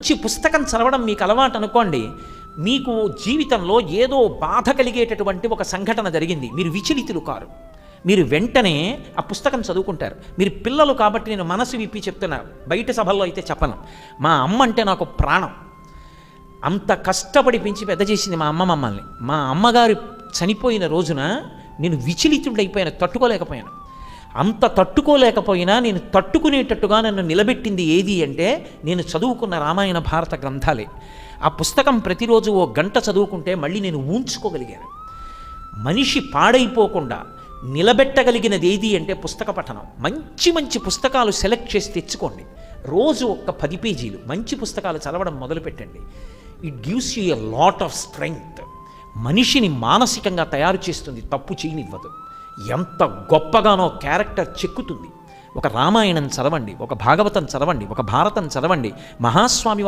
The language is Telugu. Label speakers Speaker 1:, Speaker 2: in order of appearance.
Speaker 1: మంచి పుస్తకం చదవడం మీకు అలవాటు అనుకోండి, మీకు జీవితంలో ఏదో బాధ కలిగేటటువంటి ఒక సంఘటన జరిగింది, మీరు విచలితులు కారు, మీరు వెంటనే ఆ పుస్తకం చదువుకుంటారు. మీరు పిల్లలు కాబట్టి నేను మనసు విప్పి చెప్తున్నా, బయట సభల్లో అయితే చెప్పను. మా అమ్మ అంటే నాకు ప్రాణం. అంత కష్టపడి పెంచి పెద్ద చేసింది మా అమ్మ మమ్మల్ని. మా అమ్మగారు చనిపోయిన రోజున నేను విచలితుడైపోయాను, తట్టుకోలేకపోయాను. అంత తట్టుకోలేకపోయినా నేను తట్టుకునేటట్టుగా నన్ను నిలబెట్టింది ఏది అంటే నేను చదువుకున్న రామాయణ భారత గ్రంథాలే. ఆ పుస్తకం ప్రతిరోజు ఓ గంట చదువుకుంటే మళ్ళీ నేను ఊంచుకోగలిగాను. మనిషి పాడైపోకుండా నిలబెట్టగలిగినది ఏది అంటే పుస్తక పఠనం. మంచి మంచి పుస్తకాలు సెలెక్ట్ చేసి తెచ్చుకోండి. రోజు ఒక్క 10 పేజీలు మంచి పుస్తకాలు చదవడం మొదలుపెట్టండి. It gives you a lot of strength. మనిషిని మానసికంగా తయారు చేస్తుంది, తప్పు చేయనివ్వదు. ఎంత గొప్పగానో క్యారెక్టర్ చెక్కుతుంది. ఒక రామాయణం చదవండి, ఒక భాగవతం చదవండి, ఒక భారతం చదవండి. మహాస్వామి